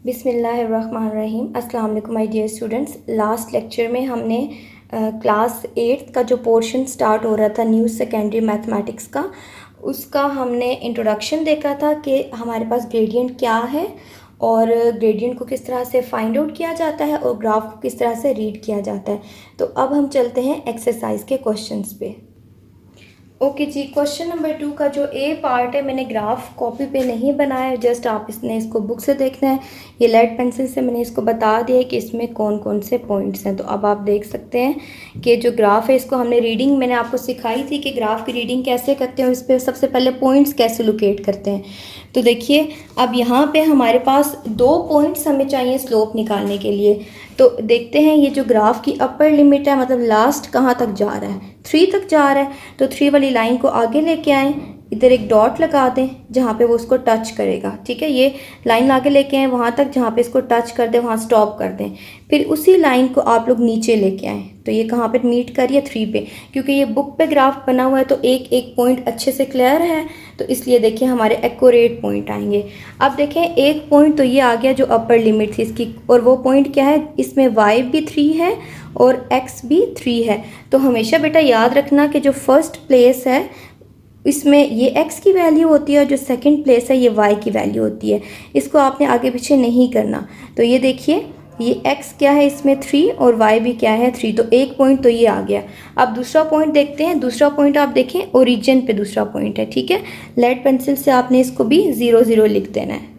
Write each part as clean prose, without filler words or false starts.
बिस्मिल्लाहिर्रहमानिर्रहीम। अस्सलाम वालेकुम my dear students. Last lecture में हमने क्लास 8 का जो पोर्शन स्टार्ट हो रहा था न्यू सेकेंडरी मैथमेटिक्स का, उसका हमने इंट्रोडक्शन देखा था कि हमारे पास ग्रेडियंट क्या है और ग्रेडियंट को किस तरह से फाइंड आउट किया जाता है और ग्राफ को किस तरह से रीड किया जाता है। तो अब हम चलते हैं एक्सरसाइज के क्वेश्चंस पे। ओके जी, क्वेश्चन नंबर 2 का जो ए पार्ट है मैंने ग्राफ कॉपी पे नहीं बनाया है, जस्ट आप इसको बुक से देखना है। ये लेड पेंसिल से मैंने इसको बता दिया है कि इसमें कौन कौन से पॉइंट्स हैं। तो अब आप देख सकते हैं कि जो ग्राफ है इसको हमने रीडिंग मैंने आपको सिखाई थी कि ग्राफ की रीडिंग कैसे करते हैं और इस पर सबसे पहले पॉइंट्स कैसे लोकेट करते हैं। तो देखिए अब यहाँ पे हमारे पास 2 पॉइंट्स हमें चाहिए स्लोप निकालने के लिए। तो देखते हैं ये जो ग्राफ की अपर लिमिट है, मतलब लास्ट कहाँ तक जा रहा है, 3 तक जा रहा है। तो 3 वाली लाइन को आगे लेके आएँ, इधर एक डॉट लगा दें जहाँ पे वो उसको टच करेगा। ठीक है, ये लाइन आगे लेके आएँ वहाँ तक जहाँ पे इसको टच कर दें, वहाँ स्टॉप कर दें। फिर उसी लाइन को आप लोग नीचे लेके आएँ। तो ये कहाँ पे मीट कर रही है, 3 पे। क्योंकि ये बुक पे ग्राफ बना हुआ है तो एक एक पॉइंट अच्छे से क्लियर है, तो इसलिए देखिए हमारे एक्यूरेट पॉइंट आएंगे। अब देखें एक पॉइंट तो ये आ गया जो अपर लिमिट थी इसकी, और वो पॉइंट क्या है, इसमें y भी 3 है और x भी 3 है। तो हमेशा बेटा याद रखना कि जो फर्स्ट प्लेस है इसमें ये x की वैल्यू होती है और जो सेकंड प्लेस है ये y की वैल्यू होती है। इसको आपने आगे पीछे नहीं करना। तो ये देखिए ये x क्या है इसमें 3 और y भी क्या है 3, तो एक पॉइंट तो ये आ गया। अब दूसरा पॉइंट देखते हैं। दूसरा पॉइंट आप देखें ओरिजिन पे दूसरा पॉइंट है। ठीक है, लेड पेंसिल से आपने इसको भी 0 0 लिख देना है।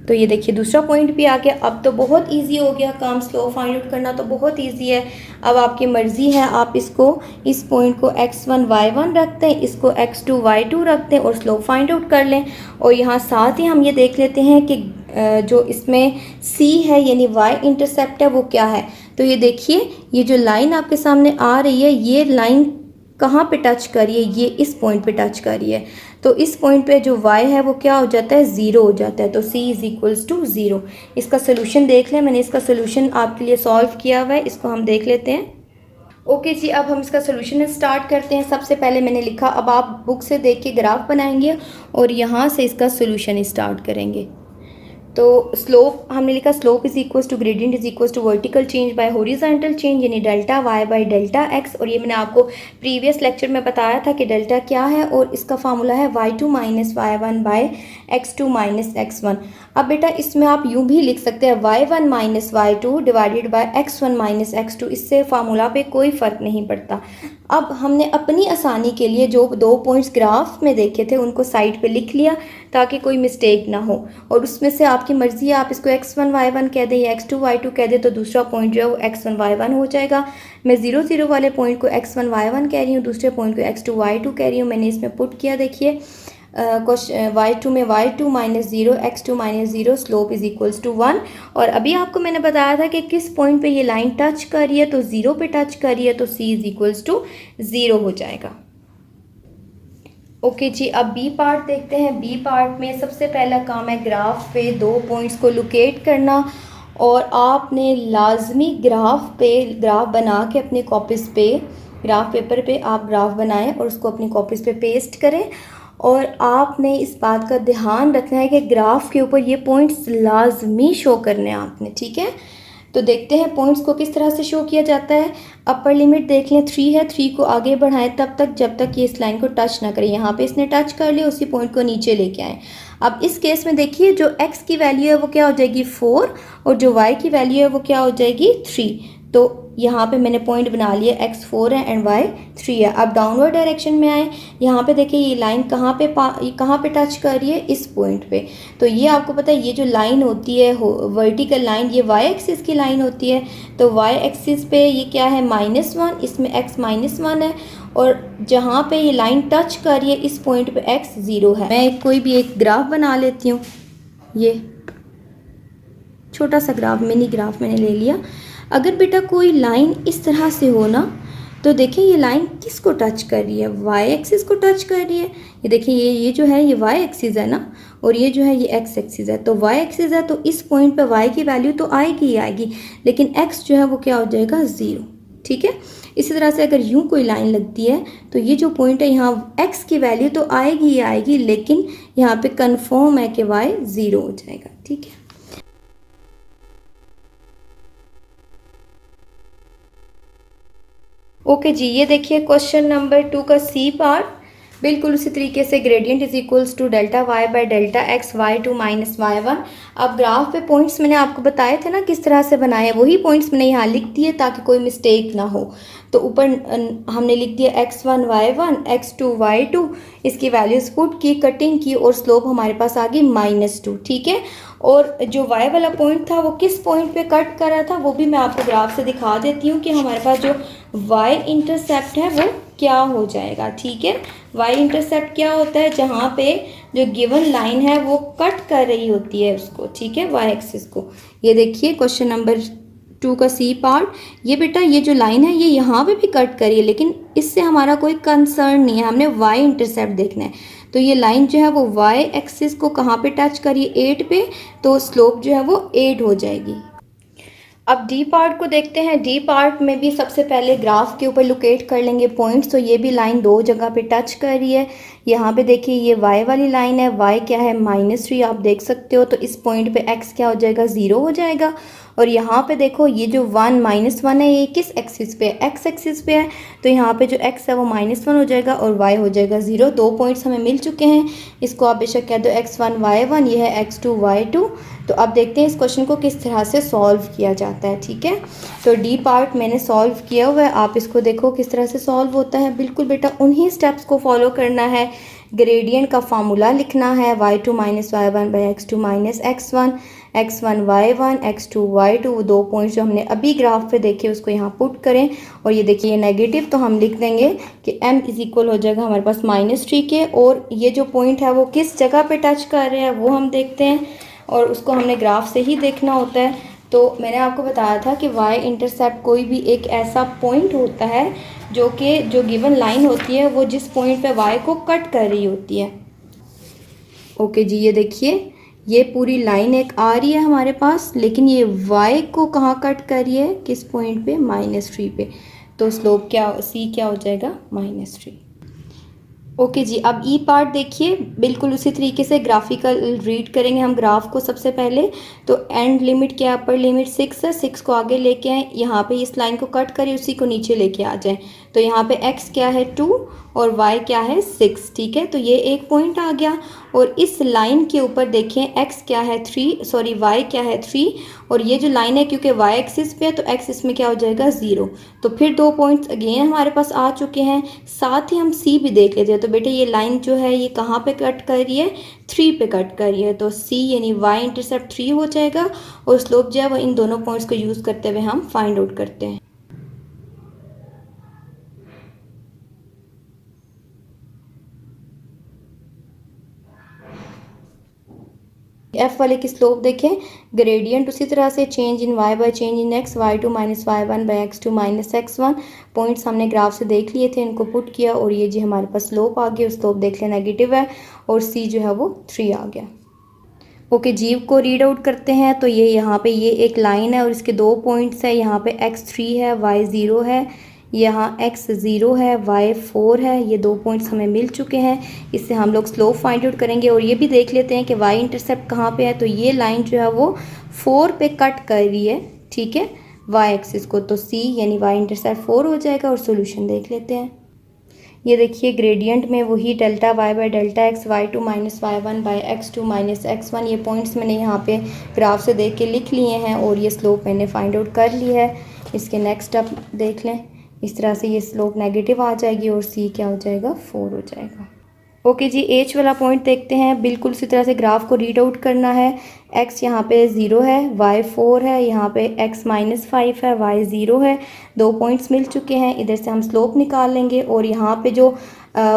तो ये देखिए दूसरा पॉइंट भी आ गया। अब तो बहुत इजी हो गया काम, स्लोप फाइंड आउट करना तो बहुत इजी है। अब आपकी मर्ज़ी है, आप इसको इस पॉइंट को x1 y1 रखते हैं, इसको x2 y2 रखते हैं और स्लोप फाइंड आउट कर लें। और यहाँ साथ ही हम ये देख लेते हैं कि जो इसमें c है यानी y इंटरसेप्ट है वो क्या है। तो ये देखिए ये जो लाइन आपके सामने आ रही है ये लाइन कहाँ पे टच कर रही है, ये इस पॉइंट पे टच कर रही है। तो इस पॉइंट पे जो y है वो क्या हो जाता है, 0 हो जाता है। तो c इज इक्वल्स टू 0। इसका सोल्यूशन देख लें, मैंने इसका सोल्यूशन आपके लिए सॉल्व किया हुआ है, इसको हम देख लेते हैं। ओके जी, अब हम इसका सोल्यूशन स्टार्ट करते हैं। सबसे पहले मैंने लिखा, अब आप बुक से देख के ग्राफ बनाएंगे और यहाँ से इसका सोल्यूशन स्टार्ट करेंगे। तो स्लोप हमने लिखा, slope is equals to gradient is equals to vertical change by horizontal change यानी delta y bye delta x। और ये मैंने आपको प्रीवियस लेक्चर में बताया था कि डेल्टा क्या है और इसका फार्मूला है y2 minus y1 by x2 minus x1। अब बेटा इसमें आप यूँ भी लिख सकते हैं y1 minus y2 divided by x1 minus x2। इससे फार्मूला पे कोई फ़र्क नहीं पड़ता। अब हमने अपनी आसानी के लिए जो 2 पॉइंट्स ग्राफ में देखे थे उनको साइड पे लिख लिया ताकि कोई मिस्टेक ना हो। और उसमें से आपकी मर्ज़ी है, आप इसको x1 y1 कह दें या x2 y2 कह दें, तो दूसरा पॉइंट जो है वो x1 y1 हो जाएगा। मैं 0 0 वाले पॉइंट को x1 y1 कह रही हूँ, दूसरे पॉइंट को x2 y2 कह रही हूँ। मैंने इसमें पुट किया, देखिए क्वेश्चन y2 में y2 minus 0 x2 minus 0 slope is equals to 1। और अभी आपको मैंने बताया था कि किस पॉइंट पे ये लाइन टच कर रही है, तो 0 पे टच कर रही है, तो c इज इक्वल्स टू 0 हो जाएगा। ओके जी, अब बी पार्ट देखते हैं। बी पार्ट में सबसे पहला काम है ग्राफ पे 2 पॉइंट्स को लोकेट करना। और आपने लाजमी ग्राफ बना के अपनी कॉपीज़ पे, ग्राफ पेपर पे आप ग्राफ बनाएं और उसको अपनी कॉपीज़ पे पेस्ट करें। और आपने इस बात का ध्यान रखना है कि ग्राफ के ऊपर ये पॉइंट्स लाजमी शो करने हैं आपने। ठीक है, तो देखते हैं पॉइंट्स को किस तरह से शो किया जाता है। अपर लिमिट देख लें 3 है, 3 को आगे बढ़ाएं तब तक जब तक ये इस लाइन को टच ना करें। यहाँ पे इसने टच कर लिया, उसी पॉइंट को नीचे लेके आएँ। अब इस केस में देखिए जो x की वैल्यू है वो क्या हो जाएगी 4 और जो y की वैल्यू है वो क्या हो जाएगी 3। तो यहाँ पे मैंने पॉइंट बना लिया, x 4 है एंड y 3 है। अब डाउनवर्ड डायरेक्शन में आए, यहाँ पे देखिए ये लाइन कहाँ पे टच कर रही है, इस पॉइंट पे। तो ये आपको पता है ये जो लाइन होती है वर्टिकल लाइन, ये y एक्सिस की लाइन होती है। तो y एक्सिस पे ये क्या है -1, इसमें x -1 है। और जहाँ पे ये लाइन टच कर रही है इस पॉइंट पे x 0 है। मैं कोई भी एक ग्राफ बना लेती हूँ, ये छोटा सा ग्राफ, मिनी ग्राफ मैंने ले लिया। अगर बेटा कोई लाइन इस तरह से हो ना, तो देखिए ये लाइन किसको टच कर रही है, y एक्सिस को टच कर रही है। ये देखिए ये जो है ये y एक्सिस है ना, और ये जो है ये x एक्सिस है। तो y एक्सिस है तो इस पॉइंट पे y की वैल्यू तो आएगी ही आएगी, लेकिन x जो है वो क्या हो जाएगा 0। ठीक है, इसी तरह से अगर यूँ कोई लाइन लगती है तो ये जो पॉइंट है यहाँ x की वैल्यू तो आएगी ही आएगी, लेकिन यहाँ पे कन्फर्म है कि y 0 हो जाएगा। ठीक है, ओके जी, ये देखिए क्वेश्चन नंबर 2 का सी पार्ट बिल्कुल उसी तरीके से gradient is equals to delta Y by delta X Y two minus Y one. अब ग्राफ पे पॉइंट्स मैंने आपको बताए थे ना किस तरह से बनाए, वही पॉइंट्स मैंने यहाँ लिख दिए ताकि कोई मिस्टेक ना हो। तो ऊपर हमने लिख दिया x1 y1 x2 y2, इसकी वैल्यूज़ पुट की, कटिंग की और स्लोप हमारे पास आ गई -2, ठीक है। और जो y वाला पॉइंट था वो किस पॉइंट पे कट कर रहा था वो भी मैं आपको ग्राफ से दिखा देती हूँ कि हमारे पास जो y इंटरसेप्ट है वो क्या हो जाएगा, ठीक है। y इंटरसेप्ट क्या होता है, जहाँ पे जो गिवन लाइन है वो कट कर रही होती है उसको, ठीक है, y एक्सिस को। ये देखिए क्वेश्चन नंबर 2 का सी पार्ट, ये बेटा ये जो लाइन है ये यहाँ पे भी कट करिए, लेकिन इससे हमारा कोई कंसर्न नहीं है, हमने y इंटरसेप्ट देखना है। तो ये लाइन जो है वो y एक्सिस को कहाँ पे टच करिए, 8 पे, तो स्लोप जो है वो 8 हो जाएगी। अब डी पार्ट को देखते हैं। डी पार्ट में भी सबसे पहले ग्राफ के ऊपर लोकेट कर लेंगे पॉइंट्स। तो ये भी लाइन दो जगह पे टच कर रही है। यहाँ पे देखिए ये y वाली लाइन है, y क्या है -3, आप देख सकते हो। तो इस पॉइंट पे x क्या हो जाएगा, 0 हो जाएगा। और यहाँ पे देखो ये जो 1 -1 है ये किस एक्सिस पे है, x एक्सिस पे है। तो यहाँ पे जो x है वो -1 हो जाएगा और y हो जाएगा 0। दो पॉइंट्स हमें मिल चुके हैं, इसको आप बेशक कह दो x1 y1, ये है x2 y2। तो अब देखते हैं इस क्वेश्चन को किस तरह से सॉल्व किया जाता है, ठीक है। तो डी पार्ट मैंने सॉल्व किया हुआ है, आप इसको देखो किस तरह से सॉल्व होता है। बिल्कुल बेटा उन्हीं स्टेप्स को फॉलो करना है। ग्रेडियंट का फार्मूला लिखना है, y2 - y1 by x2 - x1, x1 y1 x2 y2। वो दो पॉइंट्स जो हमने अभी ग्राफ पे देखे उसको यहाँ पुट करें। और ये देखिए नेगेटिव, तो हम लिख देंगे कि m इज इक्वल हो जाएगा हमारे पास -3 के। और ये जो पॉइंट है वो किस जगह पे टच कर रहे हैं वो हम देखते हैं, और उसको हमने ग्राफ से ही देखना होता है। तो मैंने आपको बताया था कि y इंटरसेप्ट कोई भी एक ऐसा पॉइंट होता है जो कि जो गिवन लाइन होती है वो जिस पॉइंट पे y को कट कर रही होती है। ओके जी, ये देखिए ये पूरी लाइन एक आ रही है हमारे पास, लेकिन ये y को कहाँ कट कर रही है, किस पॉइंट पे, -3 पे। तो स्लोप क्या, c क्या हो जाएगा, -3। ओके जी, अब ई पार्ट देखिए बिल्कुल उसी तरीके से ग्राफिकल रीड करेंगे हम ग्राफ को। सबसे पहले तो एंड लिमिट क्या, अपर लिमिट 6 है, 6 को आगे लेके आए, यहाँ पे इस लाइन को कट करिए, उसी को नीचे लेके आ जाए। तो यहाँ पे x क्या है 2 और y क्या है 6, ठीक है। तो ये एक पॉइंट आ गया। और इस लाइन के ऊपर देखें x क्या है 3, सॉरी y क्या है 3, और ये जो लाइन है क्योंकि y एक्सिस पे है तो x इसमें क्या हो जाएगा 0। तो फिर दो पॉइंट्स अगेन हमारे पास आ चुके हैं। साथ ही हम c भी देख लेते हैं। तो बेटे ये लाइन जो है ये कहाँ पे कट कर रही है, 3 पे कट कर रही है। तो c यानी y इंटरसेप्ट 3 हो जाएगा। और स्लोप जो है वो इन दोनों पॉइंट्स को यूज़ करते हुए हम फाइंड आउट करते हैं। एफ वाले की स्लोप देखें, ग्रेडियंट उसी तरह से change in y by change in x, y2 - y1 by x2 - x1। Points हमने ग्राफ से देख लिए थे, इनको पुट किया और ये जी हमारे पास स्लोप आ गया। स्लोप देख लें नेगेटिव है और c जो है वो 3 आ गया। ओके जीव को रीड आउट करते हैं। तो ये यहाँ पे ये एक लाइन है और इसके दो पॉइंट्स है, यहाँ पे x3 है, y 0 है, यहाँ x 0 है, y 4 है। ये दो पॉइंट्स हमें मिल चुके हैं, इससे हम लोग स्लोप फाइंड आउट करेंगे। और ये भी देख लेते हैं कि y इंटरसेप्ट कहाँ पे है। तो ये लाइन जो है वो 4 पे कट कर रही है, ठीक है, y एक्सिस को। तो c यानी y इंटरसेप्ट 4 हो जाएगा। और सोल्यूशन देख लेते हैं। ये देखिए ग्रेडियंट में वही delta y bye delta x, y2 - y1 by x2 - x1। ये पॉइंट्स मैंने यहाँ पे ग्राफ से देख के लिख लिए हैं और ये स्लोप मैंने फाइंड आउट कर ली है। इसके नेक्स्ट स्टेप देख लें, इस तरह से ये स्लोप नेगेटिव आ जाएगी और c क्या हो जाएगा, 4 हो जाएगा। ओके जी, एच वाला पॉइंट देखते हैं। बिल्कुल उसी तरह से ग्राफ को रीड आउट करना है। x यहाँ पे 0 है, y 4 है, यहाँ पे x -5 है, y 0 है। दो पॉइंट्स मिल चुके हैं, इधर से हम स्लोप निकाल लेंगे। और यहाँ पे जो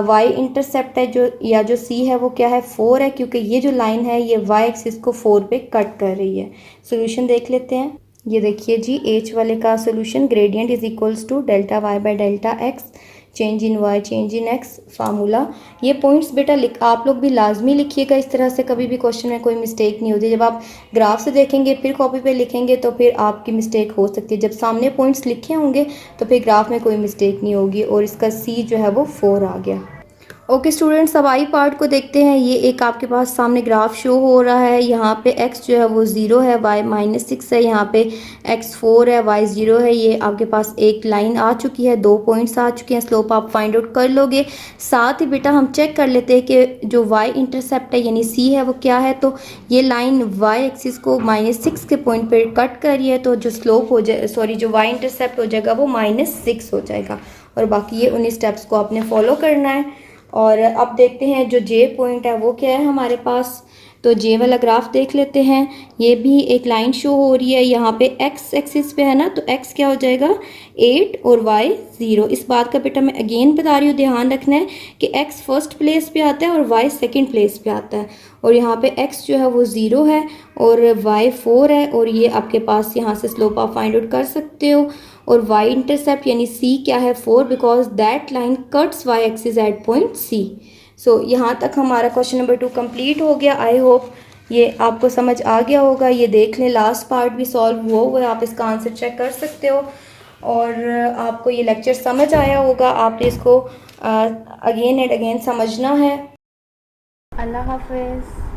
y इंटरसेप्ट है जो या जो c है वो क्या है, 4 है, क्योंकि ये जो लाइन है ये y एक्सिस को 4 पे कट कर रही है। सोल्यूशन देख लेते हैं। ये देखिए जी एच वाले का solution, gradient is equals to delta y bye delta x, change in y change in x formula. ये पॉइंट्स बेटा आप लोग भी लाजमी लिखिएगा, इस तरह से कभी भी क्वेश्चन में कोई मिस्टेक नहीं होती। जब आप ग्राफ से देखेंगे फिर कॉपी पे लिखेंगे तो फिर आपकी मिस्टेक हो सकती है। जब सामने पॉइंट्स लिखे होंगे तो फिर ग्राफ में कोई मिस्टेक नहीं होगी। और इसका c जो है वो 4 आ गया। ओके स्टूडेंट्स, अब आई पार्ट को देखते हैं। ये एक आपके पास सामने ग्राफ शो हो रहा है। यहाँ पे x जो है वो 0 है, y -6 है, यहाँ पे x 4 है, y 0 है। ये आपके पास एक लाइन आ चुकी है, 2 पॉइंट्स आ चुके हैं। स्लोप आप फाइंड आउट कर लोगे। साथ ही बेटा हम चेक कर लेते हैं कि जो y इंटरसेप्ट है यानी c है वो क्या है। तो ये लाइन y एक्सिस को -6 के पॉइंट पर कट कर रही है, तो जो स्लोप हो जाए जो y इंटरसेप्ट हो जाएगा वो -6 हो जाएगा। और बाकी ये उन्हीं स्टेप्स को आपने फॉलो करना है। और अब देखते हैं जो जे पॉइंट है वो क्या है हमारे पास। तो जे वाला ग्राफ देख लेते हैं। ये भी एक लाइन शो हो रही है, यहाँ पे एक्स एक्सिस पे है ना, तो एक्स क्या हो जाएगा 8 और वाई 0। इस बात का बेटा मैं अगेन बता रही हूँ, ध्यान रखना है कि एक्स फर्स्ट प्लेस पे आता है और वाई सेकंड प्लेस पे आता है। और यहाँ पे एक्स जो है वो 0 है और वाई 4 है। और ये आपके पास यहाँ से स्लोप आप फाइंड आउट कर सकते हो। और y इंटरसेप्ट यानी c क्या है 4, because that line cuts y axis at point c। सो यहाँ तक हमारा क्वेश्चन नंबर 2 कंप्लीट हो गया। आई होप ये आपको समझ आ गया होगा। ये देख लें, लास्ट पार्ट भी सॉल्व हुआ है, आप इसका आंसर चेक कर सकते हो। और आपको ये लेक्चर समझ आया होगा। आपने इसको अगेन एंड अगेन समझना है। अल्लाह हाफिज़।